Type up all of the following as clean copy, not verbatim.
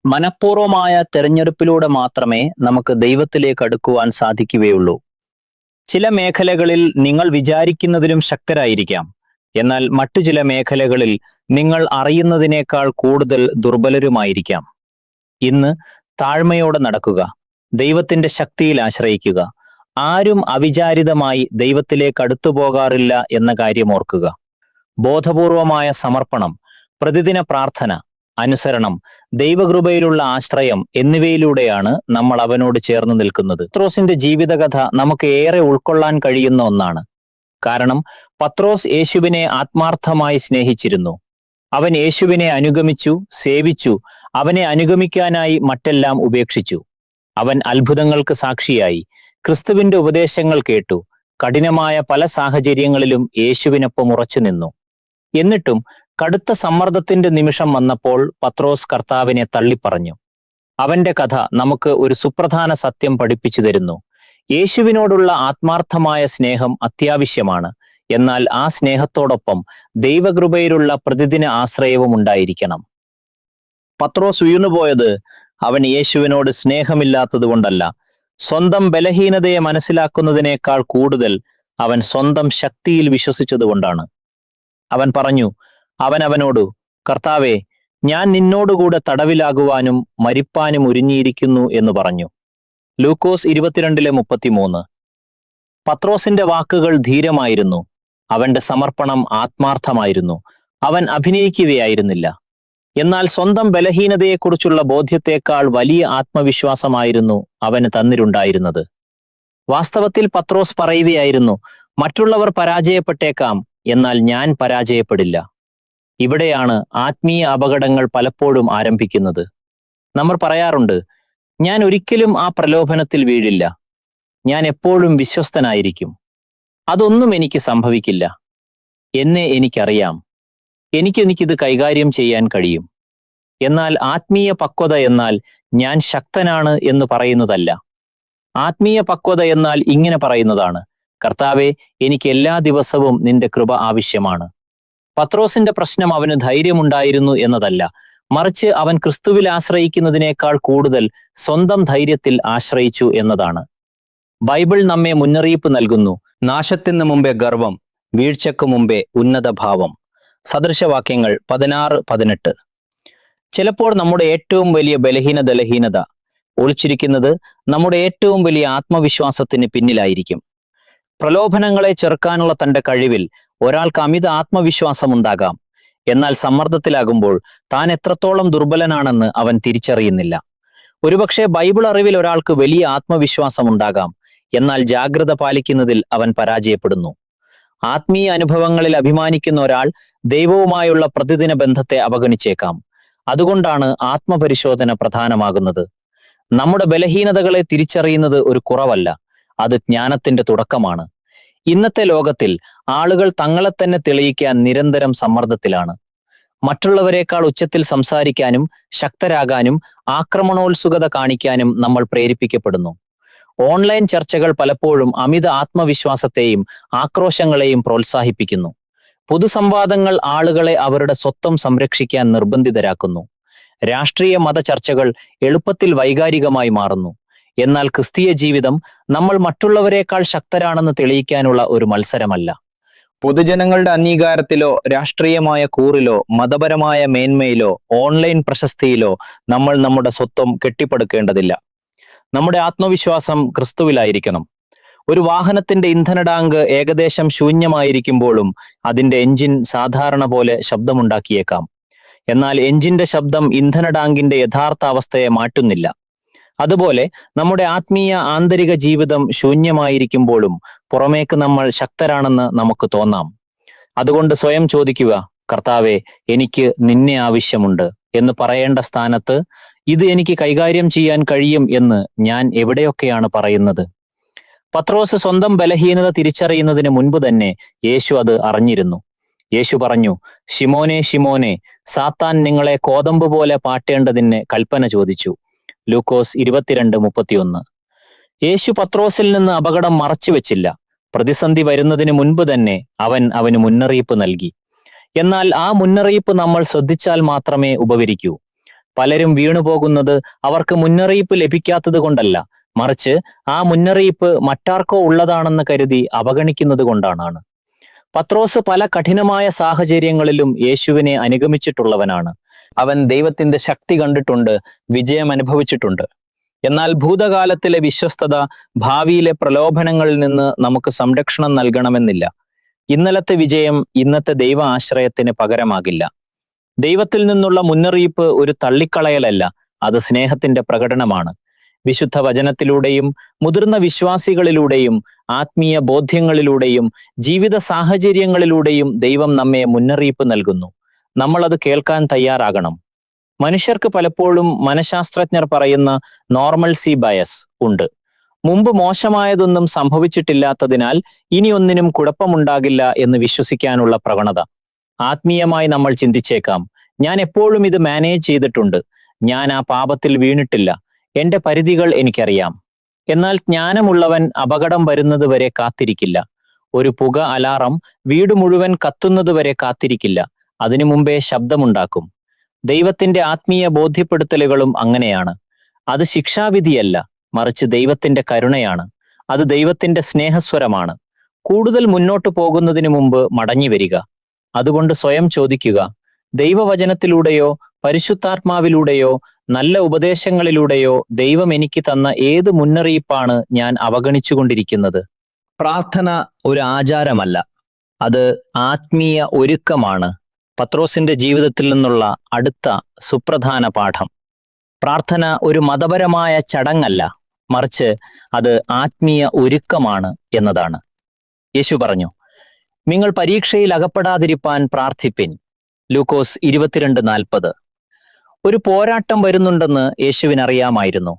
മനഃപൂർവമായ തെരഞ്ഞെടുപ്പിലൂടെ മാത്രമേ നമുക്ക് ദൈവത്തിലേക്ക് അടുക്കുവാൻ സാധിക്കുകയുള്ളൂ. ചില മേഖലകളിൽ നിങ്ങൾ വിചാരിക്കുന്നതിലും ശക്തരായിരിക്കാം. എന്നാൽ മറ്റു ചില മേഖലകളിൽ നിങ്ങൾ അറിയുന്നതിനേക്കാൾ കൂടുതൽ ദുർബലരുമായിരിക്കാം. ഇന്ന് താഴ്മയോടെ നടക്കുക, ദൈവത്തിന്റെ ശക്തിയിൽ ആശ്രയിക്കുക. ആരും അവിചാരിതമായി ദൈവത്തിലേക്ക് അടുത്തു പോകാറില്ല എന്ന കാര്യം ഓർക്കുക. ബോധപൂർവമായ സമർപ്പണം, പ്രതിദിന പ്രാർത്ഥന, അനുസരണം, ദൈവകൃപയിലുള്ള ആശ്രയം എന്നിവയിലൂടെയാണ് നമ്മൾ അവനോട് ചേർന്ന് നിൽക്കുന്നത്. പത്രോസിന്റെ ജീവിതകഥ നമുക്ക് ഏറെ ഉൾക്കൊള്ളാൻ കഴിയുന്ന ഒന്നാണ്. കാരണം പത്രോസ് യേശുവിനെ ആത്മാർത്ഥമായി സ്നേഹിച്ചിരുന്നു. അവൻ യേശുവിനെ അനുഗമിച്ചു, സേവിച്ചു. അവനെ അനുഗമിക്കാനായി മറ്റെല്ലാം ഉപേക്ഷിച്ചു. അവൻ അത്ഭുതങ്ങൾക്ക് സാക്ഷിയായി, ക്രിസ്തുവിന്റെ ഉപദേശങ്ങൾ കേട്ടു. കഠിനമായ പല സാഹചര്യങ്ങളിലും യേശുവിനൊപ്പം ഉറച്ചു നിന്നു. എന്നിട്ടും കടുത്ത സമ്മർദ്ദത്തിന്റെ നിമിഷം വന്നപ്പോൾ പത്രോസ് കർത്താവിനെ തള്ളിപ്പറഞ്ഞു. അവന്റെ കഥ നമുക്ക് ഒരു സുപ്രധാന സത്യം പഠിപ്പിച്ചു തരുന്നു. യേശുവിനോടുള്ള ആത്മാർത്ഥമായ സ്നേഹം അത്യാവശ്യമാണ്. എന്നാൽ ആ സ്നേഹത്തോടൊപ്പം ദൈവകൃപയിലുള്ള പ്രതിദിന ആശ്രയവും ഉണ്ടായിരിക്കണം. പത്രോസ് വീണുപോയത് അവൻ യേശുവിനോട് സ്നേഹമില്ലാത്തത് കൊണ്ടല്ല. സ്വന്തം ബലഹീനതയെ മനസ്സിലാക്കുന്നതിനേക്കാൾ കൂടുതൽ അവൻ സ്വന്തം ശക്തിയിൽ വിശ്വസിച്ചതുകൊണ്ടാണ്. അവൻ പറഞ്ഞു, അവനോട്, കർത്താവേ, ഞാൻ നിന്നോടുകൂടെ തടവിലാകുവാനും മരിപ്പാനും ഒരുങ്ങിയിരിക്കുന്നു എന്ന് പറഞ്ഞു. ലൂക്കോസ് 22:33. പത്രോസിന്റെ വാക്കുകൾ ധീരമായിരുന്നു. അവന്റെ സമർപ്പണം ആത്മാർത്ഥമായിരുന്നു. അവൻ അഭിനയിക്കുകയായിരുന്നില്ല. എന്നാൽ സ്വന്തം ബലഹീനതയെക്കുറിച്ചുള്ള ബോധ്യത്തെക്കാൾ വലിയ ആത്മവിശ്വാസമായിരുന്നു അവന് തന്നിരുണ്ടായിരുന്നത്. വാസ്തവത്തിൽ പത്രോസ് പറയുകയായിരുന്നു, മറ്റുള്ളവർ പരാജയപ്പെട്ടേക്കാം, എന്നാൽ ഞാൻ പരാജയപ്പെടില്ല. ഇവിടെയാണ് ആത്മീയ അപകടങ്ങൾ പലപ്പോഴും ആരംഭിക്കുന്നത്. നമ്മൾ പറയാറുണ്ട്, ഞാൻ ഒരിക്കലും ആ പ്രലോഭനത്തിൽ വീഴില്ല, ഞാൻ എപ്പോഴും വിശ്വസ്തനായിരിക്കും, അതൊന്നും എനിക്ക് സംഭവിക്കില്ല, എന്നെ എനിക്കറിയാം, എനിക്കിത് കൈകാര്യം ചെയ്യാൻ കഴിയും. എന്നാൽ ആത്മീയ പക്വത എന്നാൽ ഞാൻ ശക്തനാണ് എന്ന് പറയുന്നതല്ല. ആത്മീയ പക്വത എന്നാൽ ഇങ്ങനെ പറയുന്നതാണ്, കർത്താവേ, എനിക്ക് എല്ലാ ദിവസവും നിന്റെ കൃപ ആവശ്യമാണ്. പത്രോസിന്റെ പ്രശ്നം അവന് ധൈര്യമുണ്ടായിരുന്നു എന്നതല്ല, മറിച്ച് അവൻ ക്രിസ്തുവിൽ ആശ്രയിക്കുന്നതിനേക്കാൾ കൂടുതൽ സ്വന്തം ധൈര്യത്തിൽ ആശ്രയിച്ചു എന്നതാണ്. ബൈബിൾ നമ്മെ മുന്നറിയിപ്പ് നൽകുന്നു. നാശത്തിന് മുമ്പേ ഗർവം, വീഴ്ചയ്ക്ക് മുമ്പേ ഉന്നത ഭാവം. സദൃശവാക്യങ്ങൾ 16-18. ചിലപ്പോൾ നമ്മുടെ ഏറ്റവും വലിയ ബലഹീനത ഒളിച്ചിരിക്കുന്നത് നമ്മുടെ ഏറ്റവും വലിയ ആത്മവിശ്വാസത്തിന് പിന്നിലായിരിക്കും. പ്രലോഭനങ്ങളെ ചെറുക്കാനുള്ള തന്റെ കഴിവിൽ ഒരാൾക്ക് അമിത ആത്മവിശ്വാസം ഉണ്ടാകാം. എന്നാൽ സമ്മർദ്ദത്തിലാകുമ്പോൾ താൻ എത്രത്തോളം ദുർബലനാണെന്ന് അവൻ തിരിച്ചറിയുന്നില്ല. ഒരുപക്ഷെ ബൈബിൾ അറിവിൽ ഒരാൾക്ക് വലിയ ആത്മവിശ്വാസം ഉണ്ടാകാം, എന്നാൽ ജാഗ്രത പാലിക്കുന്നതിൽ അവൻ പരാജയപ്പെടുന്നു. ആത്മീയ അനുഭവങ്ങളിൽ അഭിമാനിക്കുന്ന ഒരാൾ ദൈവവുമായുള്ള പ്രതിദിന ബന്ധത്തെ അവഗണിച്ചേക്കാം. അതുകൊണ്ടാണ് ആത്മപരിശോധന പ്രധാനമാകുന്നത്. നമ്മുടെ ബലഹീനതകളെ തിരിച്ചറിയുന്നത് ഒരു കുറവല്ല, അത് ജ്ഞാനത്തിന്റെ തുടക്കമാണ്. ഇന്നത്തെ ലോകത്തിൽ ആളുകൾ തങ്ങളെ തന്നെ തെളിയിക്കാൻ നിരന്തരം സമ്മർദ്ദത്തിലാണ്. മറ്റുള്ളവരെക്കാൾ ഉച്ചത്തിൽ സംസാരിക്കാനും ശക്തരാകാനും ആക്രമണോത്സുകത കാണിക്കാനും നമ്മൾ പ്രേരിപ്പിക്കപ്പെടുന്നു. ഓൺലൈൻ ചർച്ചകൾ പലപ്പോഴും അമിത ആത്മവിശ്വാസത്തെയും ആക്രോശങ്ങളെയും പ്രോത്സാഹിപ്പിക്കുന്നു. പൊതുസംവാദങ്ങൾ ആളുകളെ അവരുടെ സ്വത്വം സംരക്ഷിക്കാൻ നിർബന്ധിതരാക്കുന്നു. രാഷ്ട്രീയ മത ചർച്ചകൾ എളുപ്പത്തിൽ വൈകാരികമായി മാറുന്നു. എന്നാൽ ക്രിസ്തീയ ജീവിതം നമ്മൾ മറ്റുള്ളവരെക്കാൾ ശക്തരാണെന്ന് തെളിയിക്കാനുള്ള ഒരു മത്സരമല്ല. പൊതുജനങ്ങളുടെ അംഗീകാരത്തിലോ രാഷ്ട്രീയമായ കൂറിലോ മതപരമായ മേന്മയിലോ ഓൺലൈൻ പ്രശസ്തിയിലോ നമ്മൾ നമ്മുടെ സ്വത്വം കെട്ടിപ്പടുക്കേണ്ടതില്ല. നമ്മുടെ ആത്മവിശ്വാസം ക്രിസ്തുവിലായിരിക്കണം. ഒരു വാഹനത്തിന്റെ ഇന്ധന ടാങ്ക് ഏകദേശം ശൂന്യമായിരിക്കുമ്പോഴും അതിന്റെ എഞ്ചിൻ സാധാരണ പോലെ ശബ്ദമുണ്ടാക്കിയേക്കാം. എന്നാൽ എഞ്ചിന്റെ ശബ്ദം ഇന്ധന ടാങ്കിന്റെ യഥാർത്ഥ അവസ്ഥയെ മാറ്റുന്നില്ല. അതുപോലെ നമ്മുടെ ആത്മീയ ആന്തരിക ജീവിതം ശൂന്യമായിരിക്കുമ്പോഴും പുറമേക്ക് നമ്മൾ ശക്തരാണെന്ന് നമുക്ക് തോന്നാം. അതുകൊണ്ട് സ്വയം ചോദിക്കുക, കർത്താവേ, എനിക്ക് നിന്നെ ആവശ്യമുണ്ട് എന്ന് പറയേണ്ട സ്ഥാനത്ത് ഇത് എനിക്ക് കൈകാര്യം ചെയ്യാൻ കഴിയും എന്ന് ഞാൻ എവിടെയൊക്കെയാണ് പറയുന്നത്? പത്രോസ് സ്വന്തം ബലഹീനത തിരിച്ചറിയുന്നതിന് മുൻപ് തന്നെ യേശു അത് അറിഞ്ഞിരുന്നു. യേശു പറഞ്ഞു, ശിമോനെ, ശിമോനെ, സാത്താൻ നിങ്ങളെ കോതമ്പ് പോലെ പാറ്റേണ്ടതിന് കൽപ്പന ചോദിച്ചു. ലൂക്കോസ് 22:31. യേശു പത്രോസിൽ നിന്ന് അപകടം മറച്ചു വെച്ചില്ല. പ്രതിസന്ധി വരുന്നതിന് മുൻപ് തന്നെ അവന് മുന്നറിയിപ്പ് നൽകി. എന്നാൽ ആ മുന്നറിയിപ്പ് നമ്മൾ ശ്രദ്ധിച്ചാൽ മാത്രമേ ഉപകരിക്കൂ. പലരും വീണുപോകുന്നത് അവർക്ക് മുന്നറിയിപ്പ് ലഭിക്കാത്തത് കൊണ്ടല്ല, മറിച്ച് ആ മുന്നറിയിപ്പ് മറ്റാർക്കോ ഉള്ളതാണെന്ന് കരുതി അവഗണിക്കുന്നത് കൊണ്ടാണ്. പത്രോസ് പല കഠിനമായ സാഹചര്യങ്ങളിലും യേശുവിനെ അനുഗമിച്ചിട്ടുള്ളവനാണ്. അവൻ ദൈവത്തിന്റെ ശക്തി കണ്ടിട്ടുണ്ട്, വിജയം അനുഭവിച്ചിട്ടുണ്ട്. എന്നാൽ ഭൂതകാലത്തിലെ വിശ്വസ്തത ഭാവിയിലെ പ്രലോഭനങ്ങളിൽ നിന്ന് നമുക്ക് സംരക്ഷണം നൽകണമെന്നില്ല. ഇന്നലത്തെ വിജയം ഇന്നത്തെ ദൈവ ആശ്രയത്തിന് പകരമാകില്ല. ദൈവത്തിൽ നിന്നുള്ള മുന്നറിയിപ്പ് ഒരു തള്ളിക്കളയലല്ല, അത് സ്നേഹത്തിന്റെ പ്രകടനമാണ്. വിശുദ്ധ വചനത്തിലൂടെയും മുതിർന്ന വിശ്വാസികളിലൂടെയും ആത്മീയ ബോധ്യങ്ങളിലൂടെയും ജീവിത സാഹചര്യങ്ങളിലൂടെയും ദൈവം നമ്മെ മുന്നറിയിപ്പ് നൽകുന്നു. നമ്മൾ അത് കേൾക്കാൻ തയ്യാറാകണം. മനുഷ്യർക്ക് പലപ്പോഴും മനഃശാസ്ത്രജ്ഞർ പറയുന്ന നോർമൽസി ബയസ് ഉണ്ട്. മുമ്പ് മോശമായതൊന്നും സംഭവിച്ചിട്ടില്ലാത്തതിനാൽ ഇനിയൊന്നിനും കുഴപ്പമുണ്ടാകില്ല എന്ന് വിശ്വസിക്കാനുള്ള പ്രവണത. ആത്മീയമായി നമ്മൾ ചിന്തിച്ചേക്കാം, ഞാൻ എപ്പോഴും ഇത് മാനേജ് ചെയ്തിട്ടുണ്ട്, ഞാൻ ആ പാപത്തിൽ വീണിട്ടില്ല, എന്റെ പരിധികൾ എനിക്കറിയാം. എന്നാൽ ജ്ഞാനമുള്ളവൻ അപകടം വരുന്നത് വരെ കാത്തിരിക്കില്ല. ഒരു പുക അലാറം വീട് മുഴുവൻ കത്തുന്നത് വരെ കാത്തിരിക്കില്ല, അതിനു മുമ്പേ ശബ്ദമുണ്ടാക്കും. ദൈവത്തിന്റെ ആത്മീയ ബോധ്യപ്പെടുത്തലുകളും അങ്ങനെയാണ്. അത് ശിക്ഷാവിധിയല്ല, മറിച്ച് ദൈവത്തിന്റെ കരുണയാണ്. അത് ദൈവത്തിന്റെ സ്നേഹസ്വരമാണ്. കൂടുതൽ മുന്നോട്ട് പോകുന്നതിന് മുമ്പ് മടങ്ങി വരിക. അതുകൊണ്ട് സ്വയം ചോദിക്കുക, ദൈവവചനത്തിലൂടെയോ പരിശുദ്ധാത്മാവിലൂടെയോ നല്ല ഉപദേശങ്ങളിലൂടെയോ ദൈവം എനിക്ക് തന്ന ഏത് മുന്നറിയിപ്പാണ് ഞാൻ അവഗണിച്ചുകൊണ്ടിരിക്കുന്നത്? പ്രാർത്ഥന ഒരു ആചാരമല്ല, അത് ആത്മീയ ഒരുക്കമാണ്. പത്രോസിന്റെ ജീവിതത്തിൽ നിന്നുള്ള അടുത്ത സുപ്രധാന പാഠം. പ്രാർത്ഥന ഒരു മതപരമായ ചടങ്ങല്ല, മറിച്ച് അത് ആത്മീയ ഒരുക്കമാണ് എന്നതാണ്. യേശു പറഞ്ഞു, നിങ്ങൾ പരീക്ഷയിൽ അകപ്പെടാതിരിപ്പാൻ പ്രാർത്ഥിപ്പിൻ. ലൂക്കോസ് 22:40. ഒരു പോരാട്ടം വരുന്നുണ്ടെന്ന് യേശുവിനറിയാമായിരുന്നു.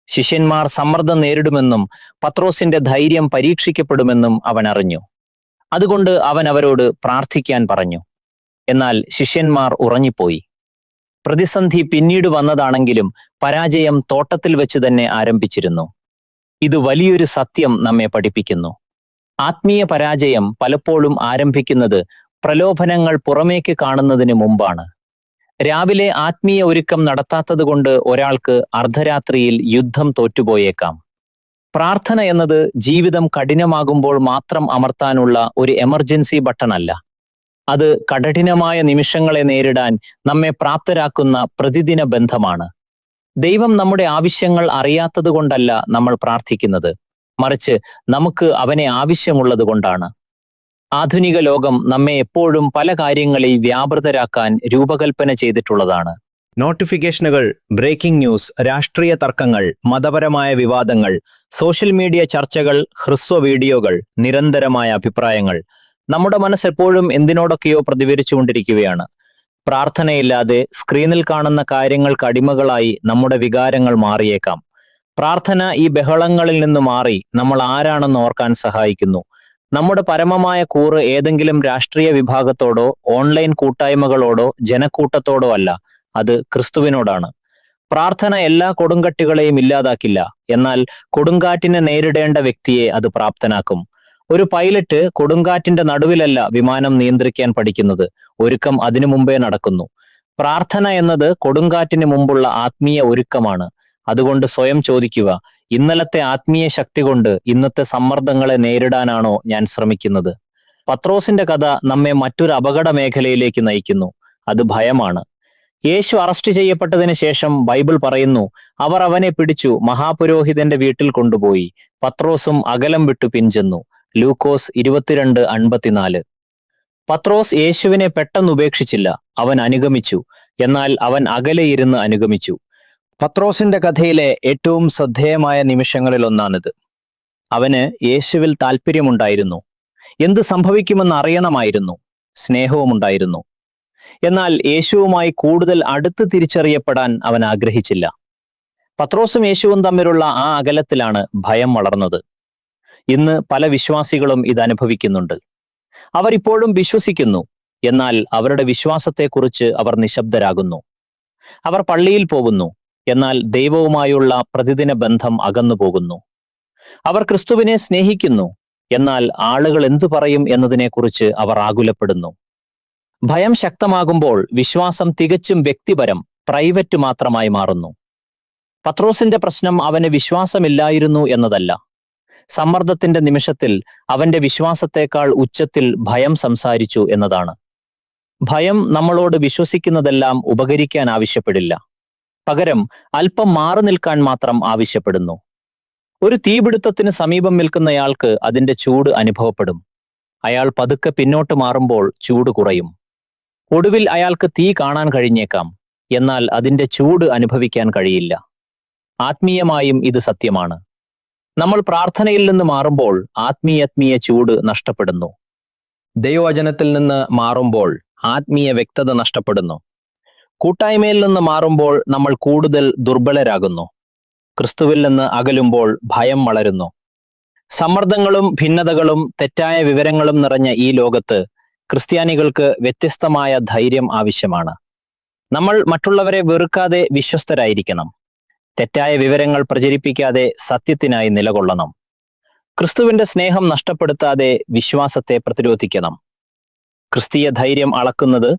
ശിഷ്യന്മാർ സമ്മർദ്ദം നേരിടുമെന്നും പത്രോസിന്റെ ധൈര്യം പരീക്ഷിക്കപ്പെടുമെന്നും അവൻ അറിഞ്ഞു. അതുകൊണ്ട് അവൻ അവരോട് പ്രാർത്ഥിക്കാൻ പറഞ്ഞു. എന്നാൽ ശിഷ്യന്മാർ ഉറങ്ങിപ്പോയി. പ്രതിസന്ധി പിന്നീട് വന്നതാണെങ്കിലും പരാജയം തോട്ടത്തിൽ വെച്ച് തന്നെ ആരംഭിച്ചിരുന്നു. ഇത് വലിയൊരു സത്യം നമ്മെ പഠിപ്പിക്കുന്നു. ആത്മീയ പരാജയം പലപ്പോഴും ആരംഭിക്കുന്നത് പ്രലോഭനങ്ങൾ പുറമേക്ക് കാണുന്നതിന് മുമ്പാണ്. രാവിലെ ആത്മീയ ഒരുക്കം നടത്താത്തത് കൊണ്ട് ഒരാൾക്ക് അർദ്ധരാത്രിയിൽ യുദ്ധം തോറ്റുപോയേക്കാം. പ്രാർത്ഥന എന്നത് ജീവിതം കഠിനമാകുമ്പോൾ മാത്രം അമർത്താനുള്ള ഒരു എമർജൻസി ബട്ടണല്ല. അത് കഠിനമായ നിമിഷങ്ങളെ നേരിടാൻ നമ്മെ പ്രാപ്തരാക്കുന്ന പ്രതിദിന ബന്ധമാണ്. ദൈവം നമ്മുടെ ആവശ്യങ്ങൾ അറിയാത്തത് കൊണ്ടല്ല നമ്മൾ പ്രാർത്ഥിക്കുന്നത്, മറിച്ച് നമുക്ക് അവനെ ആവശ്യമുള്ളത് കൊണ്ടാണ്. ആധുനിക ലോകം നമ്മെ എപ്പോഴും പല കാര്യങ്ങളിൽ വ്യാപൃതരാക്കാൻ രൂപകൽപ്പന ചെയ്തിട്ടുള്ളതാണ്. നോട്ടിഫിക്കേഷനുകൾ, ബ്രേക്കിംഗ് ന്യൂസ്, രാഷ്ട്രീയ തർക്കങ്ങൾ, മതപരമായ വിവാദങ്ങൾ, സോഷ്യൽ മീഡിയ ചർച്ചകൾ, ഹ്രസ്വ വീഡിയോകൾ, നിരന്തരമായ അഭിപ്രായങ്ങൾ. നമ്മുടെ മനസ്സ് എപ്പോഴും എന്തിനോടൊക്കെയോ പ്രതികരിച്ചുകൊണ്ടിരിക്കുകയാണ്. പ്രാർത്ഥനയില്ലാതെ സ്ക്രീനിൽ കാണുന്ന കാര്യങ്ങൾക്ക് അടിമകളായി നമ്മുടെ വികാരങ്ങൾ മാറിയേക്കാം. പ്രാർത്ഥന ഈ ബഹളങ്ങളിൽ നിന്ന് മാറി നമ്മൾ ആരാണെന്ന് ഓർക്കാൻ സഹായിക്കുന്നു. നമ്മുടെ പരമമായ കൂറ് ഏതെങ്കിലും രാഷ്ട്രീയ വിഭാഗത്തോടോ ഓൺലൈൻ കൂട്ടായ്മകളോടോ ജനക്കൂട്ടത്തോടോ അല്ല, അത് ക്രിസ്തുവിനോടാണ്. പ്രാർത്ഥന എല്ലാ കൊടുങ്കട്ടികളെയും ഇല്ലാതാക്കില്ല, എന്നാൽ കൊടുങ്കാറ്റിനെ നേരിടേണ്ട വ്യക്തിയെ അത് പ്രാപ്തനാക്കും. ഒരു പൈലറ്റ് കൊടുങ്കാറ്റിന്റെ നടുവിലല്ല വിമാനം നിയന്ത്രിക്കാൻ പഠിക്കുന്നത്, ഒരുക്കം അതിനു മുമ്പേ നടക്കുന്നു. പ്രാർത്ഥന എന്നത് കൊടുങ്കാറ്റിന് മുമ്പുള്ള ആത്മീയ ഒരുക്കമാണ്. അതുകൊണ്ട് സ്വയം ചോദിക്കുക, ഇന്നലത്തെ ആത്മീയ ശക്തി കൊണ്ട് ഇന്നത്തെ സമ്മർദ്ദങ്ങളെ നേരിടാനാണോ ഞാൻ ശ്രമിക്കുന്നത്? പത്രോസിന്റെ കഥ നമ്മെ മറ്റൊരു അപകട മേഖലയിലേക്ക് നയിക്കുന്നു. അത് ഭയമാണ്. യേശു അറസ്റ്റ് ചെയ്യപ്പെട്ടതിന് ശേഷം ബൈബിൾ പറയുന്നു, അവർ അവനെ പിടിച്ചു മഹാപുരോഹിതന്റെ വീട്ടിൽ കൊണ്ടുപോയി. പത്രോസും അകലം വിട്ടു പിൻചെന്നു. ലൂക്കോസ് 22:54. പത്രോസ് യേശുവിനെ പെട്ടെന്ന് ഉപേക്ഷിച്ചില്ല, അവൻ അനുഗമിച്ചു. എന്നാൽ അവൻ അകലെ ഇരുന്ന് അനുഗമിച്ചു. പത്രോസിന്റെ കഥയിലെ ഏറ്റവും ശ്രദ്ധേയമായ നിമിഷങ്ങളിൽ ഒന്നാണിത്. അവന് യേശുവിൽ താല്പര്യമുണ്ടായിരുന്നു, എന്ത് സംഭവിക്കുമെന്ന് അറിയണമായിരുന്നു, സ്നേഹവുമുണ്ടായിരുന്നു. എന്നാൽ യേശുവുമായി കൂടുതൽ അടുത്ത് തിരിച്ചറിയപ്പെടാൻ അവൻ ആഗ്രഹിച്ചില്ല. പത്രോസും യേശുവും തമ്മിലുള്ള ആ അകലത്തിലാണ് ഭയം വളർന്നത്. ഇന്ന് പല വിശ്വാസികളും ഇത് അനുഭവിക്കുന്നുണ്ട്. അവർ ഇപ്പോഴും വിശ്വസിക്കുന്നു, എന്നാൽ അവരുടെ വിശ്വാസത്തെക്കുറിച്ച് അവർ നിശബ്ദരാകുന്നു. അവർ പള്ളിയിൽ പോകുന്നു, എന്നാൽ ദൈവവുമായുള്ള പ്രതിദിന ബന്ധം അകന്നു പോകുന്നു. അവർ ക്രിസ്തുവിനെ സ്നേഹിക്കുന്നു, എന്നാൽ ആളുകൾ എന്തു പറയും എന്നതിനെക്കുറിച്ച് അവർ ആകുലപ്പെടുന്നു. ഭയം ശക്തമാകുമ്പോൾ വിശ്വാസം തികച്ചും വ്യക്തിപരം, പ്രൈവറ്റ് മാത്രമായി മാറുന്നു. പത്രോസിന്റെ പ്രശ്നം അവന് വിശ്വാസമില്ലായിരുന്നു എന്നതല്ല. സമ്മർദ്ദത്തിന്റെ നിമിഷത്തിൽ അവന്റെ വിശ്വാസത്തെക്കാൾ ഉച്ചത്തിൽ ഭയം സംസാരിച്ചു എന്നതാണ്. ഭയം നമ്മളോട് വിശ്വസിക്കുന്നതെല്ലാം ഉപകരിക്കാൻ ആവശ്യപ്പെടില്ല. പകരം അല്പം മാറി നിൽക്കാൻ മാത്രം ആവശ്യപ്പെടുന്നു. ഒരു തീപിടുത്തത്തിന് സമീപം നിൽക്കുന്നയാൾക്ക് അതിന്റെ ചൂട് അനുഭവപ്പെടും. അയാൾ പതുക്കെ പിന്നോട്ട് മാറുമ്പോൾ ചൂട് കുറയും. ഒടുവിൽ അയാൾക്ക് തീ കാണാൻ കഴിഞ്ഞേക്കാം, എന്നാൽ അതിന്റെ ചൂട് അനുഭവിക്കാൻ കഴിയില്ല. ആത്മീയമായും ഇത് സത്യമാണ്. നമ്മൾ പ്രാർത്ഥനയിൽ നിന്ന് മാറുമ്പോൾ ആത്മീയ ചൂട് നഷ്ടപ്പെടുന്നു. ദൈവവചനത്തിൽ നിന്ന് മാറുമ്പോൾ ആത്മീയ വ്യക്തത നഷ്ടപ്പെടുന്നു. കൂട്ടായ്മയിൽ നിന്ന് മാറുമ്പോൾ നമ്മൾ കൂടുതൽ ദുർബലരാകുന്നു. ക്രിസ്തുവിൽ നിന്ന് അകലുമ്പോൾ ഭയം വളരുന്നു. സമ്മർദ്ദങ്ങളും ഭിന്നതകളും തെറ്റായ വിവരങ്ങളും നിറഞ്ഞ ഈ ലോകത്ത് ക്രിസ്ത്യാനികൾക്ക് വ്യത്യസ്തമായ ധൈര്യം ആവശ്യമാണ്. നമ്മൾ മറ്റുള്ളവരെ വെറുക്കാതെ വിശ്വസ്തരായിരിക്കണം. തെറ്റായ വിവരങ്ങൾ പ്രചരിപ്പിക്കാതെ സത്യത്തിനായി നിലകൊള്ളണം. ക്രിസ്തുവിന്റെ സ്നേഹം നഷ്ടപ്പെടുത്താതെ വിശ്വാസത്തെ പ്രതിരോധിക്കണം. ക്രിസ്തീയ ധൈര്യം അളക്കുന്നത്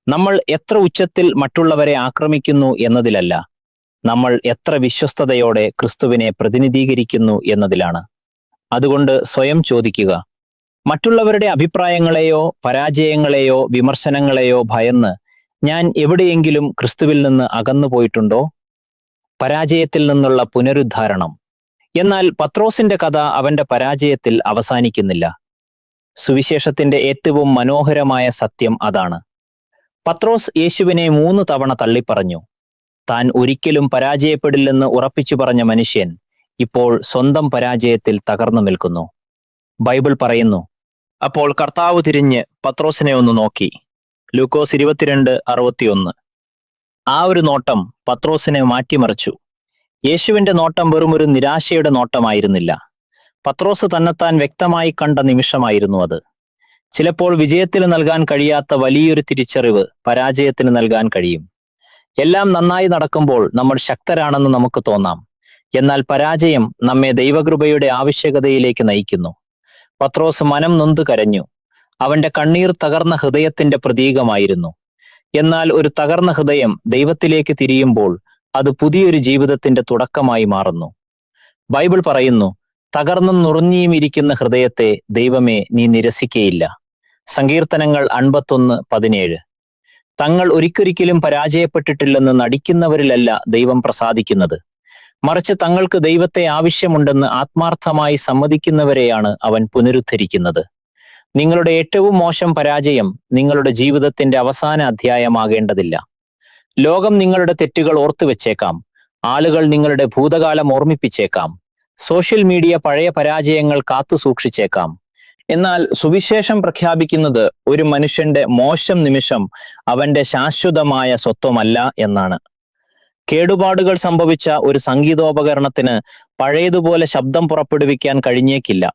നമ്മൾ എത്ര ഉച്ചത്തിൽ മറ്റുള്ളവരെ ആക്രമിക്കുന്നു എന്നതിലല്ല, നമ്മൾ എത്ര വിശ്വസ്തയോടെ ക്രിസ്തുവിനെ പ്രതിനിധീകരിക്കുന്നു എന്നതിലാണ്. അതുകൊണ്ട് സ്വയം ചോദിക്കുക, മറ്റുള്ളവരുടെ അഭിപ്രായങ്ങളെയോ പരാജയങ്ങളെയോ വിമർശനങ്ങളെയോ ഭയന്ന് ഞാൻ എവിടെയെങ്കിലും ക്രിസ്തുവിൽ നിന്ന് അകന്നു പോയിട്ടുണ്ടോ? പരാജയത്തിൽ നിന്നുള്ള പുനരുദ്ധാരണം. എന്നാൽ പത്രോസിന്റെ കഥ അവന്റെ പരാജയത്തിൽ അവസാനിക്കുന്നില്ല. സുവിശേഷത്തിന്റെ ഏറ്റവും മനോഹരമായ സത്യം അതാണ്. പത്രോസ് യേശുവിനെ 3 തവണ തള്ളിപ്പറഞ്ഞു. താൻ ഒരിക്കലും പരാജയപ്പെടില്ലെന്ന് ഉറപ്പിച്ചു പറഞ്ഞ മനുഷ്യൻ ഇപ്പോൾ സ്വന്തം പരാജയത്തിൽ തകർന്നു നിൽക്കുന്നു. ബൈബിൾ പറയുന്നു, അപ്പോൾ കർത്താവ് തിരിഞ്ഞ് പത്രോസിനെ ഒന്ന് നോക്കി. ലൂക്കോസ് 22:61. ആ ഒരു നോട്ടം പത്രോസിനെ മാറ്റിമറിച്ചു. യേശുവിന്റെ നോട്ടം വെറുമൊരു നിരാശയുടെ നോട്ടമായിരുന്നില്ല. പത്രോസ് തന്നെത്താൻ വ്യക്തമായി കണ്ട നിമിഷമായിരുന്നു അത്. ചിലപ്പോൾ വിജയത്തിന് നൽകാൻ കഴിയാത്ത വലിയൊരു തിരിച്ചറിവ് പരാജയത്തിന് നൽകാൻ കഴിയും. എല്ലാം നന്നായി നടക്കുമ്പോൾ നമ്മൾ ശക്തരാണെന്ന് നമുക്ക് തോന്നാം. എന്നാൽ പരാജയം നമ്മെ ദൈവകൃപയുടെ ആവശ്യകതയിലേക്ക് നയിക്കുന്നു. പത്രോസ് മനം നൊന്ത് കരഞ്ഞു. അവന്റെ കണ്ണീർ തകർന്ന ഹൃദയത്തിന്റെ പ്രതീകമായിരുന്നു. എന്നാൽ ഒരു തകർന്ന ഹൃദയം ദൈവത്തിലേക്ക് തിരിയുമ്പോൾ അത് പുതിയൊരു ജീവിതത്തിന്റെ തുടക്കമായി മാറുന്നു. ബൈബിൾ പറയുന്നു, തകർന്നും നുറുങ്ങിയും ഇരിക്കുന്ന ഹൃദയത്തെ ദൈവമേ നീ നിരസിക്കയില്ല. സങ്കീർത്തനങ്ങൾ 51:17. തങ്ങൾ ഒരിക്കലും പരാജയപ്പെട്ടിട്ടില്ലെന്ന് നടിക്കുന്നവരിലല്ല ദൈവം പ്രസാദിക്കുന്നത്. മറിച്ച് തങ്ങൾക്ക് ദൈവത്തെ ആവശ്യമുണ്ടെന്ന് ആത്മാർത്ഥമായി സമ്മതിക്കുന്നവരെയാണ് അവൻ പുനരുദ്ധരിക്കുന്നത്. നിങ്ങളുടെ ഏറ്റവും മോശം പരാജയം നിങ്ങളുടെ ജീവിതത്തിന്റെ അവസാന അധ്യായമാകേണ്ടതില്ല. ലോകം നിങ്ങളുടെ തെറ്റുകൾ ഓർത്തുവെച്ചേക്കാം. ആളുകൾ നിങ്ങളുടെ ഭൂതകാലം ഓർമ്മിപ്പിച്ചേക്കാം. സോഷ്യൽ മീഡിയ പഴയ പരാജയങ്ങൾ കാത്തു സൂക്ഷിച്ചേക്കാം. എന്നാൽ സുവിശേഷം പ്രഖ്യാപിക്കുന്നത് ഒരു മനുഷ്യന്റെ മോശം നിമിഷം അവന്റെ ശാശ്വതമായ സ്വത്വമല്ല എന്നാണ്. കേടുപാടുകൾ സംഭവിച്ച ഒരു സംഗീതോപകരണത്തിന് പഴയതുപോലെ ശബ്ദം പുറപ്പെടുവിക്കാൻ കഴിഞ്ഞേക്കില്ല.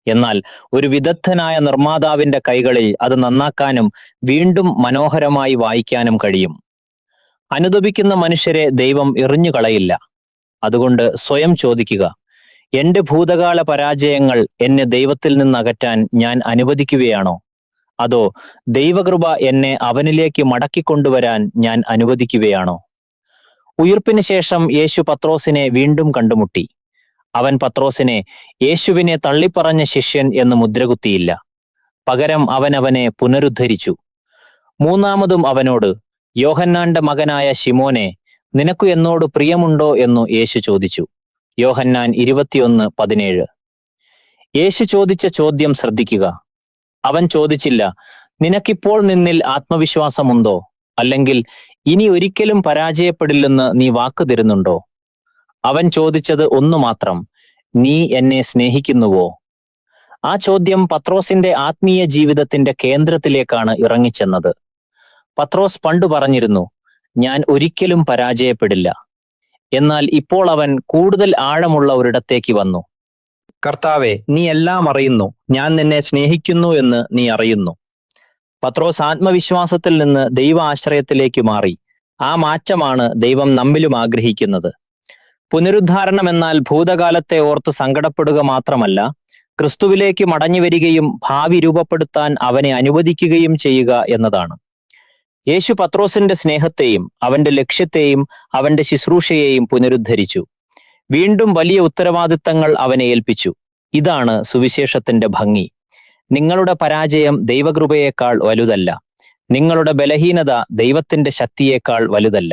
എന്നാൽ ഒരു വിദഗ്ധനായ നിർമ്മാതാവിന്റെ കൈകളിൽ അത് നന്നാക്കാനും വീണ്ടും മനോഹരമായി വായിക്കാനും കഴിയും. അനുദപിക്കുന്ന മനുഷ്യരെ ദൈവം എറിഞ്ഞുകളയില്ല. അതുകൊണ്ട് സ്വയം ചോദിക്കുക, എന്റെ ഭൂതകാല പരാജയങ്ങൾ എന്നെ ദൈവത്തിൽ നിന്ന് അകറ്റാൻ ഞാൻ അനുവദിക്കുകയാണോ? അതോ ദൈവകൃപ എന്നെ അവനിലേക്ക് മടക്കിക്കൊണ്ടുവരാൻ ഞാൻ അനുവദിക്കുകയാണോ? ഉയിർപ്പിന് ശേഷം യേശു പത്രോസിനെ വീണ്ടും കണ്ടുമുട്ടി. അവൻ പത്രോസിനെ യേശുവിനെ തള്ളിപ്പറഞ്ഞ ശിഷ്യൻ എന്ന് മുദ്രകുത്തിയില്ല. പകരം അവനെ പുനരുദ്ധരിച്ചു. മൂന്നാമതും അവനോട്, യോഹന്നാന്റെ മകനായ ശിമോനെ, നിനക്കു എന്നോട് പ്രിയമുണ്ടോ എന്നു യേശു ചോദിച്ചു. യോഹന്നാൻ 21:17. യേശു ചോദിച്ച ചോദ്യം ശ്രദ്ധിക്കുക. അവൻ ചോദിച്ചില്ല, നിനക്കിപ്പോൾ നിന്നിൽ ആത്മവിശ്വാസമുണ്ടോ? അല്ലെങ്കിൽ ഇനി ഒരിക്കലും പരാജയപ്പെടില്ലെന്ന് നീ വാക്ക് തരുന്നുണ്ടോ? അവൻ ചോദിച്ചത് ഒന്നു മാത്രം, നീ എന്നെ സ്നേഹിക്കുന്നുവോ? ആ ചോദ്യം പത്രോസിന്റെ ആത്മീയ ജീവിതത്തിന്റെ കേന്ദ്രത്തിലേക്കാണ് ഇറങ്ങിച്ചെന്നത്. പത്രോസ് പണ്ടു പറഞ്ഞിരുന്നു, ഞാൻ ഒരിക്കലും പരാജയപ്പെടില്ല. എന്നാൽ ഇപ്പോൾ അവൻ കൂടുതൽ ആഴമുള്ള ഒരിടത്തേക്ക് വന്നു. കർത്താവേ, നീ എല്ലാം അറിയുന്നു, ഞാൻ നിന്നെ സ്നേഹിക്കുന്നു എന്ന് നീ അറിയുന്നു. പത്രോസ് ആത്മവിശ്വാസത്തിൽ നിന്ന് ദൈവ ആശ്രയത്തിലേക്ക് മാറി. ആ മാറ്റമാണ് ദൈവം നമ്മിലും ആഗ്രഹിക്കുന്നത്. പുനരുദ്ധാരണം എന്നാൽ ഭൂതകാലത്തെ ഓർത്ത് സങ്കടപ്പെടുക മാത്രമല്ല, ക്രിസ്തുവിലേക്ക് മടങ്ങി വരികയും ഭാവി രൂപപ്പെടുത്താൻ അവനെ അനുവദിക്കുകയും ചെയ്യുക എന്നതാണ്. യേശു പത്രോസിന്റെ സ്നേഹത്തെയും അവന്റെ ലക്ഷ്യത്തെയും അവന്റെ ശുശ്രൂഷയെയും പുനരുദ്ധരിച്ചു. വീണ്ടും വലിയ ഉത്തരവാദിത്തങ്ങൾ അവനെ ഏൽപ്പിച്ചു. ഇതാണ് സുവിശേഷത്തിന്റെ ഭംഗി. നിങ്ങളുടെ പരാജയം ദൈവകൃപയേക്കാൾ വലുതല്ല. നിങ്ങളുടെ ബലഹീനത ദൈവത്തിന്റെ ശക്തിയേക്കാൾ വലുതല്ല.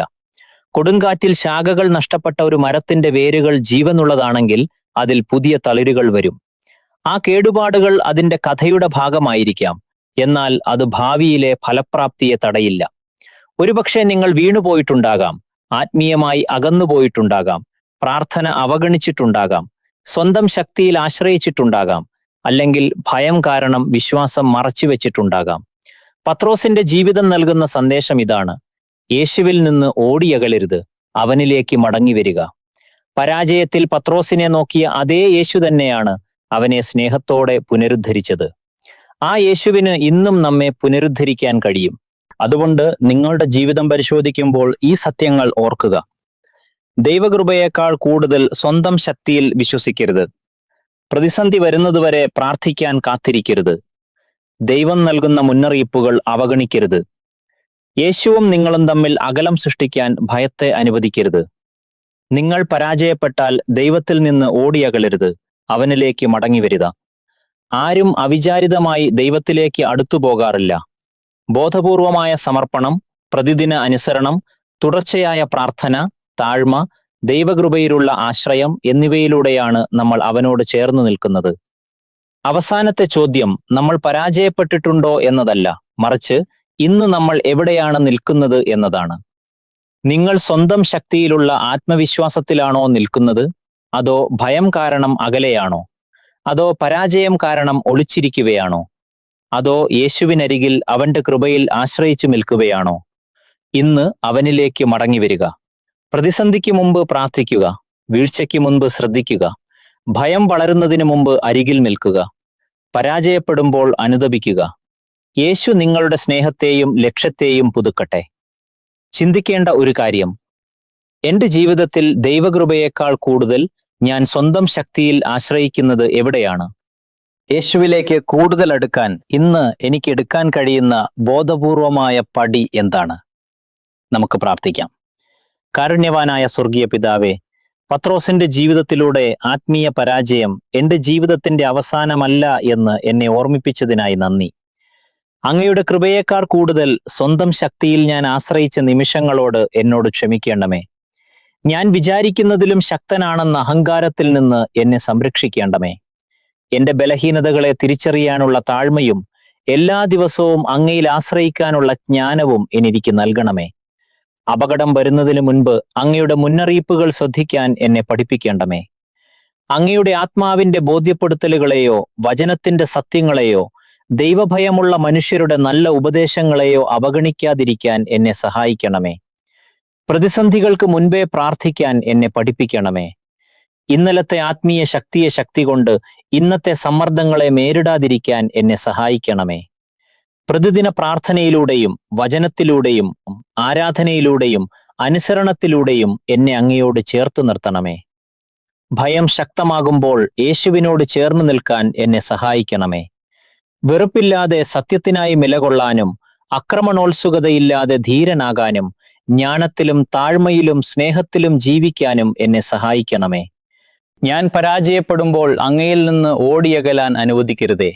കൊടുങ്കാറ്റിൽ ശാഖകൾ നഷ്ടപ്പെട്ട ഒരു മരത്തിന്റെ വേരുകൾ ജീവനുള്ളതാണെങ്കിൽ അതിൽ പുതിയ തളിരുകൾ വരും. ആ കേടുപാടുകൾ അതിന്റെ കഥയുടെ ഭാഗമായിരിക്കാം, എന്നാൽ അത് ഭാവിയിലെ ഫലപ്രാപ്തിയെ തടയില്ല. ഒരുപക്ഷെ നിങ്ങൾ വീണുപോയിട്ടുണ്ടാകാം, ആത്മീയമായി അകന്നുപോയിട്ടുണ്ടാകാം, പ്രാർത്ഥന അവഗണിച്ചിട്ടുണ്ടാകാം, സ്വന്തം ശക്തിയിൽ ആശ്രയിച്ചിട്ടുണ്ടാകാം, അല്ലെങ്കിൽ ഭയം കാരണം വിശ്വാസം മറച്ചുവെച്ചിട്ടുണ്ടാകാം. പത്രോസിന്റെ ജീവിതം നൽകുന്ന സന്ദേശം ഇതാണ്: യേശുവിൽ നിന്ന് ഓടിയകലരുത്, അവനിലേക്ക് മടങ്ങി വരിക. പരാജയത്തിൽ പത്രോസിനെ നോക്കിയ അതേ യേശു തന്നെയാണ് അവനെ സ്നേഹത്തോടെ പുനരുദ്ധരിച്ചത്. ആ യേശുവിന് ഇന്നും നമ്മെ പുനരുദ്ധരിക്കാൻ കഴിയും. അതുകൊണ്ട് നിങ്ങളുടെ ജീവിതം പരിശോധിക്കുമ്പോൾ ഈ സത്യങ്ങൾ ഓർക്കുക. ദൈവകൃപയേക്കാൾ കൂടുതൽ സ്വന്തം ശക്തിയിൽ വിശ്വസിക്കരുത്. പ്രതിസന്ധി വരുന്നതുവരെ പ്രാർത്ഥിക്കാൻ കാത്തിരിക്കരുത്. ദൈവം നൽകുന്ന മുന്നറിയിപ്പുകൾ അവഗണിക്കരുത്. യേശുവും നിങ്ങളും തമ്മിൽ അകലം സൃഷ്ടിക്കാൻ ഭയത്തെ അനുവദിക്കരുത്. നിങ്ങൾ പരാജയപ്പെട്ടാൽ ദൈവത്തിൽ നിന്ന് ഓടിയകലരുത്, അവനിലേക്ക് മടങ്ങി വരിക. ആരും അവിചാരിതമായി ദൈവത്തിലേക്ക് അടുത്തു പോകാറില്ല. ബോധപൂർവമായ സമർപ്പണം, പ്രതിദിന അനുസരണം, തുടർച്ചയായ പ്രാർത്ഥന, താഴ്മ, ദൈവകൃപയിലുള്ള ആശ്രയം എന്നിവയിലൂടെയാണ് നമ്മൾ അവനോട് ചേർന്നു നിൽക്കുന്നത്. അവസാനത്തെ ചോദ്യം നമ്മൾ പരാജയപ്പെട്ടിട്ടുണ്ടോ എന്നതല്ല, മറിച്ച് ഇന്ന് നമ്മൾ എവിടെയാണ് നിൽക്കുന്നത് എന്നതാണ്. നിങ്ങൾ സ്വന്തം ശക്തിയിലുള്ള ആത്മവിശ്വാസത്തിലാണോ നിൽക്കുന്നത്? അതോ ഭയം കാരണം അകലെയാണോ? അതോ പരാജയം കാരണം ഒളിച്ചിരിക്കുകയാണോ? അതോ യേശുവിനരികിൽ അവന്റെ കൃപയിൽ ആശ്രയിച്ചു നിൽക്കുകയാണോ? ഇന്ന് അവനിലേക്ക് മടങ്ങി വരിക. പ്രതിസന്ധിക്ക് മുമ്പ് പ്രാർത്ഥിക്കുക, വീഴ്ചയ്ക്ക് മുൻപ് ശ്രദ്ധിക്കുക, ഭയം വളരുന്നതിന് മുമ്പ് അരികിൽ നിൽക്കുക, പരാജയപ്പെടുമ്പോൾ അനുതപിക്കുക. യേശു നിങ്ങളുടെ സ്നേഹത്തെയും ലക്ഷ്യത്തെയും പുതുക്കട്ടെ. ചിന്തിക്കേണ്ട ഒരു കാര്യം: എന്റെ ജീവിതത്തിൽ ദൈവകൃപയേക്കാൾ കൂടുതൽ ഞാൻ സ്വന്തം ശക്തിയിൽ ആശ്രയിക്കുന്നത് എവിടെയാണ്? യേശുവിലേക്ക് കൂടുതൽ അടുക്കാൻ ഇന്ന് എനിക്ക് എടുക്കാൻ കഴിയുന്ന ബോധപൂർവമായ പടി എന്താണ്? നമുക്ക് പ്രാർത്ഥിക്കാം. കാരുണ്യവാനായ സ്വർഗീയ പിതാവേ, പത്രോസിന്റെ ജീവിതത്തിലൂടെ ആത്മീയ പരാജയം എന്റെ ജീവിതത്തിന്റെ അവസാനമല്ല എന്ന് എന്നെ ഓർമ്മിപ്പിച്ചതിനായി നന്ദി. അങ്ങയുടെ കൃപയേക്കാൾ കൂടുതൽ സ്വന്തം ശക്തിയിൽ ഞാൻ ആശ്രയിച്ച നിമിഷങ്ങളോട് എന്നോട് ക്ഷമിക്കേണ്ടമേ. ഞാൻ വിചാരിക്കുന്നതിലും ശക്തനാണെന്ന അഹങ്കാരത്തിൽ നിന്ന് എന്നെ സംരക്ഷിക്കേണ്ടമേ. എന്റെ ബലഹീനതകളെ തിരിച്ചറിയാനുള്ള താഴ്മയും എല്ലാ ദിവസവും അങ്ങയിൽ ആശ്രയിക്കാനുള്ള ജ്ഞാനവും എനിക്ക് നൽകണമേ. അപകടം വരുന്നതിന് മുൻപ് അങ്ങയുടെ മുന്നറിയിപ്പുകൾ ശ്രദ്ധിക്കാൻ എന്നെ പഠിപ്പിക്കേണ്ടമേ. അങ്ങയുടെ ആത്മാവിന്റെ ബോധ്യപ്പെടുത്തലുകളെയോ വചനത്തിന്റെ സത്യങ്ങളെയോ ദൈവഭയമുള്ള മനുഷ്യരുടെ നല്ല ഉപദേശങ്ങളെയോ അവഗണിക്കാതിരിക്കാൻ എന്നെ സഹായിക്കണമേ. പ്രതിസന്ധികൾക്ക് മുൻപേ പ്രാർത്ഥിക്കാൻ എന്നെ പഠിപ്പിക്കണമേ. ഇന്നലത്തെ ആത്മീയ ശക്തി കൊണ്ട് ഇന്നത്തെ സമ്മർദ്ദങ്ങളെ നേരിടാതിരിക്കാൻ എന്നെ സഹായിക്കണമേ. പ്രതിദിന പ്രാർത്ഥനയിലൂടെയും വചനത്തിലൂടെയും ആരാധനയിലൂടെയും അനുസരണത്തിലൂടെയും എന്നെ അങ്ങയോട് ചേർത്ത് നിർത്തണമേ. ഭയം ശക്തമാകുമ്പോൾ യേശുവിനോട് ചേർന്ന് നിൽക്കാൻ എന്നെ സഹായിക്കണമേ. വെറുപ്പില്ലാതെ സത്യത്തിനായി നിലകൊള്ളാനും ആക്രമണോത്സുകതയില്ലാതെ ധീരനാകാനും ജ്ഞാനത്തിലും താഴ്മയിലും സ്നേഹത്തിലും ജീവിക്കാനും എന്നെ സഹായിക്കണമേ. ഞാൻ പരാജയപ്പെടുമ്പോൾ അങ്ങയിൽ നിന്ന് ഓടിയകലാൻ അനുവദിക്കരുതേ.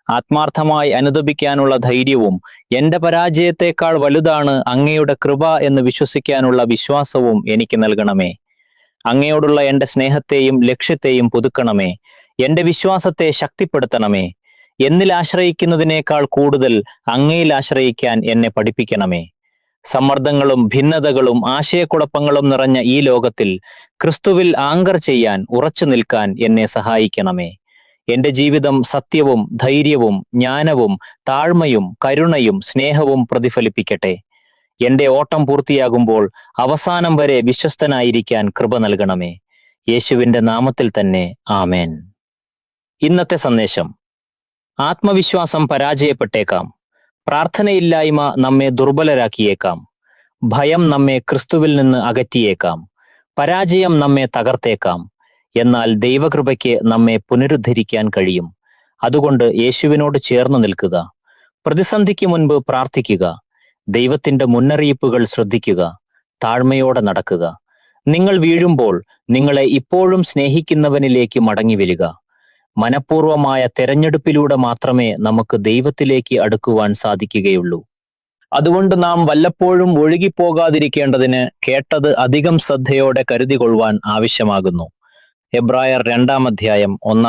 ആത്മാർത്ഥമായി അനുദപിക്കാനുള്ള ധൈര്യവും എന്റെ പരാജയത്തെക്കാൾ വലുതാണ് അങ്ങയുടെ കൃപ എന്ന് വിശ്വസിക്കാനുള്ള വിശ്വാസവും എനിക്ക് നൽകണമേ. അങ്ങയോടുള്ള എന്റെ സ്നേഹത്തെയും ലക്ഷ്യത്തെയും പുതുക്കണമേ. എന്റെ വിശ്വാസത്തെ ശക്തിപ്പെടുത്തണമേ. എന്നിൽ ആശ്രയിക്കുന്നതിനേക്കാൾ കൂടുതൽ അങ്ങയിൽ ആശ്രയിക്കാൻ എന്നെ പഠിപ്പിക്കണമേ. സമ്മർദ്ദങ്ങളും ഭിന്നതകളും ആശയക്കുഴപ്പങ്ങളും നിറഞ്ഞ ഈ ലോകത്തിൽ ക്രിസ്തുവിൽ ആങ്കർ ചെയ്യാൻ ഉറച്ചു നിൽക്കാൻ എന്നെ സഹായിക്കണമേ. എന്റെ ജീവിതം സത്യവും ധൈര്യവും ജ്ഞാനവും താഴ്മയും കരുണയും സ്നേഹവും പ്രതിഫലിപ്പിക്കട്ടെ. എന്റെ ഓട്ടം പൂർത്തിയാകുമ്പോൾ അവസാനം വരെ വിശ്വസ്തനായിരിക്കാൻ കൃപ നൽകണമേ. യേശുവിന്റെ നാമത്തിൽ തന്നെ ആമേൻ. ഇന്നത്തെ സന്ദേശം: ആത്മവിശ്വാസം പരാജയപ്പെട്ടേക്കാം. പ്രാർത്ഥനയില്ലായ്മ നമ്മെ ദുർബലരാക്കിയേക്കാം. ഭയം നമ്മെ ക്രിസ്തുവിൽ നിന്ന് അകറ്റിയേക്കാം. പരാജയം നമ്മെ തകർത്തേക്കാം. എന്നാൽ ദൈവകൃപയ്ക്ക് നമ്മെ പുനരുദ്ധരിക്കാൻ കഴിയും. അതുകൊണ്ട് യേശുവിനോട് ചേർന്ന് നിൽക്കുക. പ്രതിസന്ധിക്ക് മുൻപ് പ്രാർത്ഥിക്കുക. ദൈവത്തിന്റെ മുന്നറിയിപ്പുകൾ ശ്രദ്ധിക്കുക, താഴ്മയോടെ നടക്കുക. നിങ്ങൾ വീഴുമ്പോൾ നിങ്ങളെ ഇപ്പോഴും സ്നേഹിക്കുന്നവനിലേക്ക് മടങ്ങിവരിക. മനഃപൂർവമായ തെരഞ്ഞെടുപ്പിലൂടെ മാത്രമേ നമുക്ക് ദൈവത്തിലേക്ക് അടുക്കുവാൻ സാധിക്കുകയുള്ളൂ. അതുകൊണ്ട് നാം വല്ലപ്പോഴും ഒഴുകിപ്പോകാതിരിക്കേണ്ടതിന് കേട്ടത് അധികം ശ്രദ്ധയോടെ കരുതികൊള്ളുവാൻ ആവശ്യമാകുന്നു. എബ്രായർ 2-ാം അധ്യായം 1